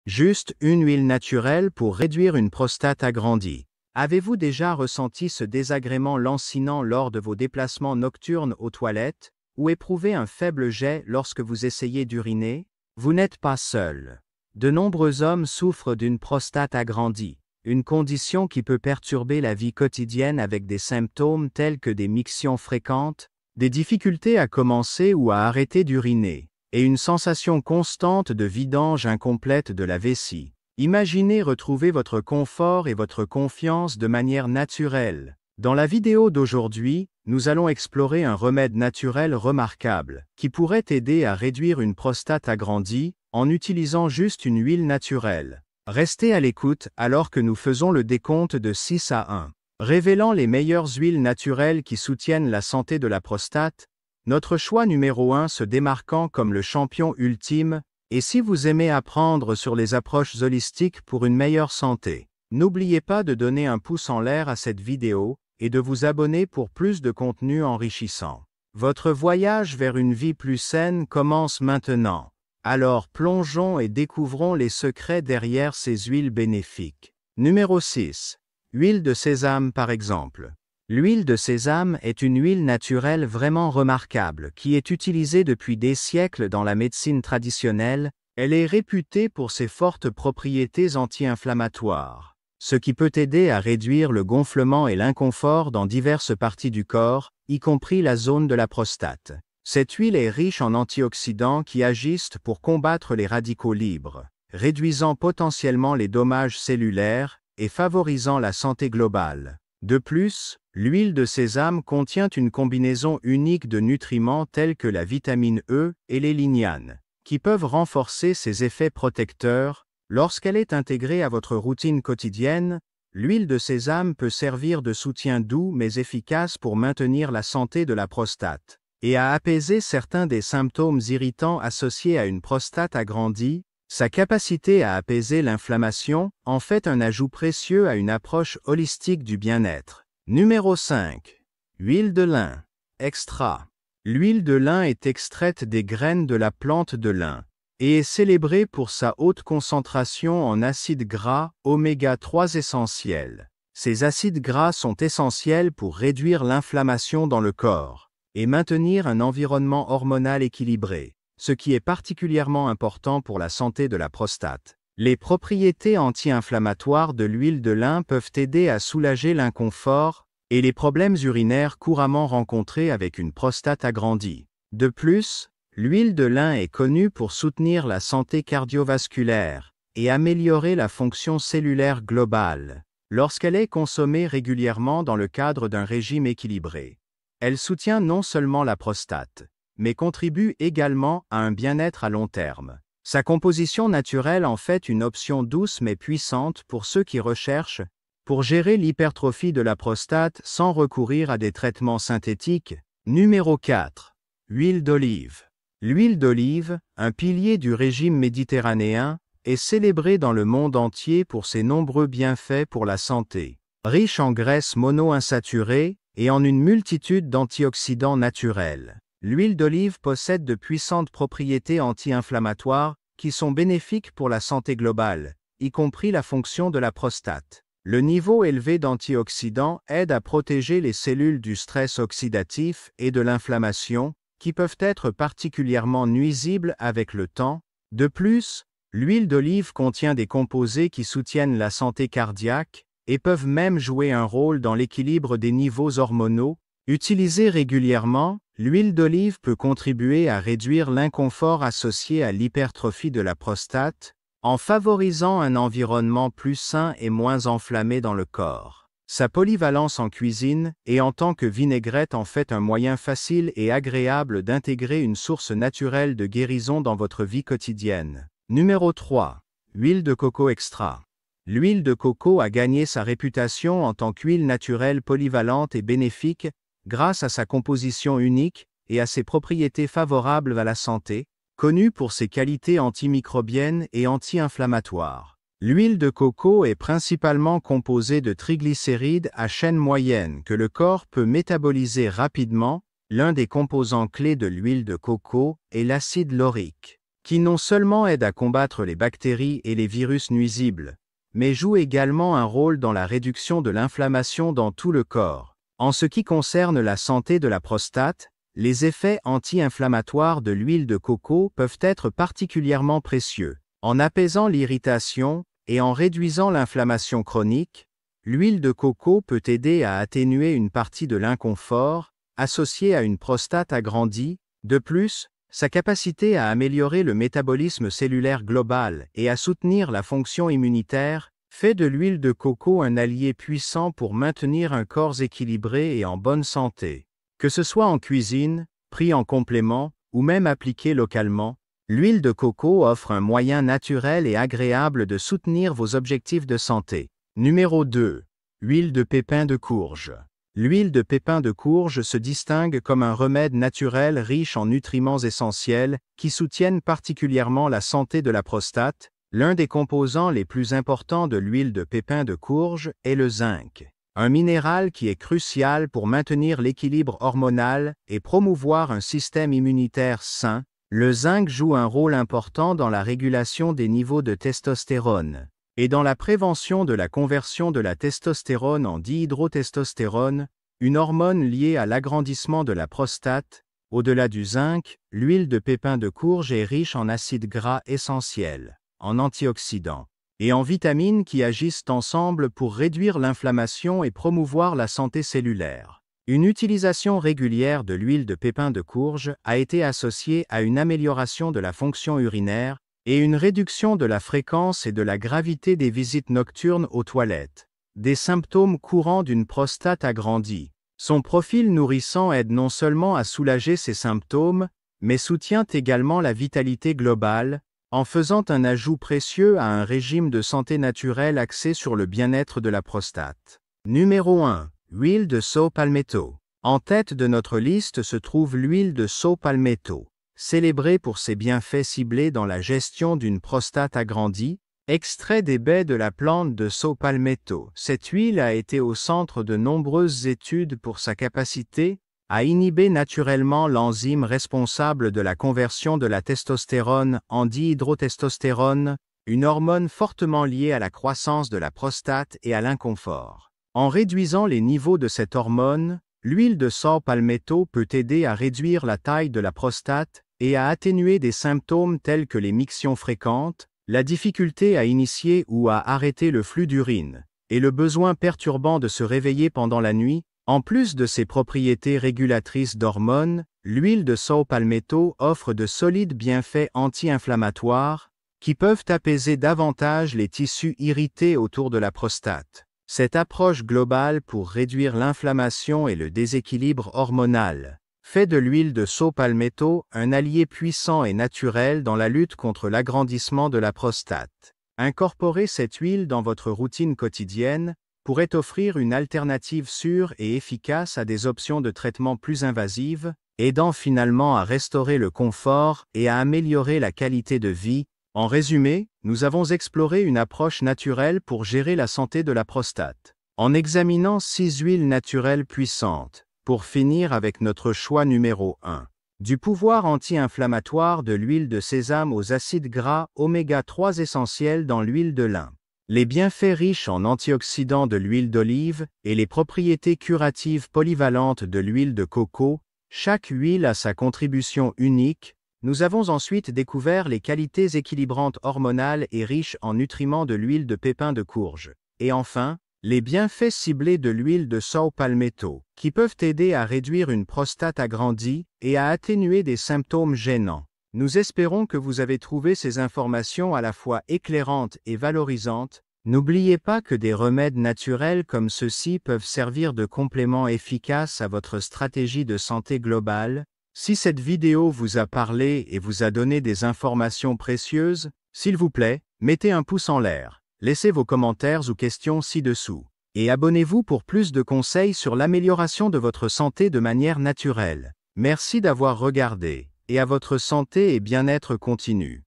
Juste une huile naturelle pour réduire une prostate agrandie. Avez-vous déjà ressenti ce désagrément lancinant lors de vos déplacements nocturnes aux toilettes, ou éprouvé un faible jet lorsque vous essayez d'uriner? Vous n'êtes pas seul. De nombreux hommes souffrent d'une prostate agrandie, une condition qui peut perturber la vie quotidienne avec des symptômes tels que des mictions fréquentes, des difficultés à commencer ou à arrêter d'uriner, et une sensation constante de vidange incomplète de la vessie. Imaginez retrouver votre confort et votre confiance de manière naturelle. Dans la vidéo d'aujourd'hui, nous allons explorer un remède naturel remarquable, qui pourrait aider à réduire une prostate agrandie, en utilisant juste une huile naturelle. Restez à l'écoute alors que nous faisons le décompte de 6 à 1. Révélant les meilleures huiles naturelles qui soutiennent la santé de la prostate, notre choix numéro 1 se démarquant comme le champion ultime. Et si vous aimez apprendre sur les approches holistiques pour une meilleure santé, n'oubliez pas de donner un pouce en l'air à cette vidéo et de vous abonner pour plus de contenu enrichissant. Votre voyage vers une vie plus saine commence maintenant. Alors plongeons et découvrons les secrets derrière ces huiles bénéfiques. Numéro 6. Huile de sésame par exemple. L'huile de sésame est une huile naturelle vraiment remarquable qui est utilisée depuis des siècles dans la médecine traditionnelle. Elle est réputée pour ses fortes propriétés anti-inflammatoires, ce qui peut aider à réduire le gonflement et l'inconfort dans diverses parties du corps, y compris la zone de la prostate. Cette huile est riche en antioxydants qui agissent pour combattre les radicaux libres, réduisant potentiellement les dommages cellulaires et favorisant la santé globale. De plus, l'huile de sésame contient une combinaison unique de nutriments tels que la vitamine E et les lignanes, qui peuvent renforcer ses effets protecteurs. Lorsqu'elle est intégrée à votre routine quotidienne, l'huile de sésame peut servir de soutien doux mais efficace pour maintenir la santé de la prostate, et à apaiser certains des symptômes irritants associés à une prostate agrandie. Sa capacité à apaiser l'inflammation en fait un ajout précieux à une approche holistique du bien-être. Numéro 5. Huile de lin. Extra. L'huile de lin est extraite des graines de la plante de lin et est célébrée pour sa haute concentration en acides gras oméga 3 essentiels. Ces acides gras sont essentiels pour réduire l'inflammation dans le corps et maintenir un environnement hormonal équilibré, ce qui est particulièrement important pour la santé de la prostate. Les propriétés anti-inflammatoires de l'huile de lin peuvent aider à soulager l'inconfort et les problèmes urinaires couramment rencontrés avec une prostate agrandie. De plus, l'huile de lin est connue pour soutenir la santé cardiovasculaire et améliorer la fonction cellulaire globale, lorsqu'elle est consommée régulièrement dans le cadre d'un régime équilibré. Elle soutient non seulement la prostate, mais contribue également à un bien-être à long terme. Sa composition naturelle en fait une option douce mais puissante pour ceux qui recherchent pour gérer l'hypertrophie de la prostate sans recourir à des traitements synthétiques. Numéro 4. Huile d'olive. L'huile d'olive, un pilier du régime méditerranéen, est célébrée dans le monde entier pour ses nombreux bienfaits pour la santé. Riche en graisses monoinsaturées et en une multitude d'antioxydants naturels, l'huile d'olive possède de puissantes propriétés anti-inflammatoires qui sont bénéfiques pour la santé globale, y compris la fonction de la prostate. Le niveau élevé d'antioxydants aide à protéger les cellules du stress oxydatif et de l'inflammation, qui peuvent être particulièrement nuisibles avec le temps. De plus, l'huile d'olive contient des composés qui soutiennent la santé cardiaque et peuvent même jouer un rôle dans l'équilibre des niveaux hormonaux. Utilisée régulièrement, l'huile d'olive peut contribuer à réduire l'inconfort associé à l'hypertrophie de la prostate, en favorisant un environnement plus sain et moins enflammé dans le corps. Sa polyvalence en cuisine et en tant que vinaigrette en fait un moyen facile et agréable d'intégrer une source naturelle de guérison dans votre vie quotidienne. Numéro 3. Huile de coco extra. L'huile de coco a gagné sa réputation en tant qu'huile naturelle polyvalente et bénéfique, grâce à sa composition unique et à ses propriétés favorables à la santé, connue pour ses qualités antimicrobiennes et anti-inflammatoires. L'huile de coco est principalement composée de triglycérides à chaîne moyenne que le corps peut métaboliser rapidement. L'un des composants clés de l'huile de coco est l'acide laurique, qui non seulement aide à combattre les bactéries et les virus nuisibles, mais joue également un rôle dans la réduction de l'inflammation dans tout le corps. En ce qui concerne la santé de la prostate, les effets anti-inflammatoires de l'huile de coco peuvent être particulièrement précieux. En apaisant l'irritation et en réduisant l'inflammation chronique, l'huile de coco peut aider à atténuer une partie de l'inconfort associé à une prostate agrandie. De plus, sa capacité à améliorer le métabolisme cellulaire global et à soutenir la fonction immunitaire fait de l'huile de coco un allié puissant pour maintenir un corps équilibré et en bonne santé. Que ce soit en cuisine, pris en complément, ou même appliqué localement, l'huile de coco offre un moyen naturel et agréable de soutenir vos objectifs de santé. Numéro 2. Huile de pépins de courge. L'huile de pépins de courge se distingue comme un remède naturel riche en nutriments essentiels qui soutiennent particulièrement la santé de la prostate. L'un des composants les plus importants de l'huile de pépins de courge est le zinc, un minéral qui est crucial pour maintenir l'équilibre hormonal et promouvoir un système immunitaire sain. Le zinc joue un rôle important dans la régulation des niveaux de testostérone et dans la prévention de la conversion de la testostérone en dihydrotestostérone, une hormone liée à l'agrandissement de la prostate. Au-delà du zinc, l'huile de pépins de courge est riche en acides gras essentiels, en antioxydants et en vitamines qui agissent ensemble pour réduire l'inflammation et promouvoir la santé cellulaire. Une utilisation régulière de l'huile de pépins de courge a été associée à une amélioration de la fonction urinaire et une réduction de la fréquence et de la gravité des visites nocturnes aux toilettes, des symptômes courants d'une prostate agrandie. Son profil nourrissant aide non seulement à soulager ces symptômes, mais soutient également la vitalité globale, en faisant un ajout précieux à un régime de santé naturelle axé sur le bien-être de la prostate. Numéro 1. Huile de saut palmetto. En tête de notre liste se trouve l'huile de saut palmetto, célébrée pour ses bienfaits ciblés dans la gestion d'une prostate agrandie. Extrait des baies de la plante de saut palmetto. Cette huile a été au centre de nombreuses études pour sa capacité à inhiber naturellement l'enzyme responsable de la conversion de la testostérone en dihydrotestostérone, une hormone fortement liée à la croissance de la prostate et à l'inconfort. En réduisant les niveaux de cette hormone, l'huile de saut palmetto peut aider à réduire la taille de la prostate et à atténuer des symptômes tels que les mictions fréquentes, la difficulté à initier ou à arrêter le flux d'urine, et le besoin perturbant de se réveiller pendant la nuit. En plus de ses propriétés régulatrices d'hormones, l'huile de saut palmetto offre de solides bienfaits anti-inflammatoires qui peuvent apaiser davantage les tissus irrités autour de la prostate. Cette approche globale pour réduire l'inflammation et le déséquilibre hormonal fait de l'huile de saut palmetto un allié puissant et naturel dans la lutte contre l'agrandissement de la prostate. Incorporer cette huile dans votre routine quotidienne pourrait offrir une alternative sûre et efficace à des options de traitement plus invasives, aidant finalement à restaurer le confort et à améliorer la qualité de vie. En résumé, nous avons exploré une approche naturelle pour gérer la santé de la prostate, en examinant 6 huiles naturelles puissantes. Pour finir avec notre choix numéro 1. Du pouvoir anti-inflammatoire de l'huile de sésame aux acides gras oméga 3 essentiels dans l'huile de lin. Les bienfaits riches en antioxydants de l'huile d'olive et les propriétés curatives polyvalentes de l'huile de coco, chaque huile a sa contribution unique. Nous avons ensuite découvert les qualités équilibrantes hormonales et riches en nutriments de l'huile de pépins de courge. Et enfin, les bienfaits ciblés de l'huile de saut palmetto, qui peuvent aider à réduire une prostate agrandie et à atténuer des symptômes gênants. Nous espérons que vous avez trouvé ces informations à la fois éclairantes et valorisantes. N'oubliez pas que des remèdes naturels comme ceux-ci peuvent servir de complément efficace à votre stratégie de santé globale. Si cette vidéo vous a parlé et vous a donné des informations précieuses, s'il vous plaît, mettez un pouce en l'air. Laissez vos commentaires ou questions ci-dessous. Et abonnez-vous pour plus de conseils sur l'amélioration de votre santé de manière naturelle. Merci d'avoir regardé, et à votre santé et bien-être continu.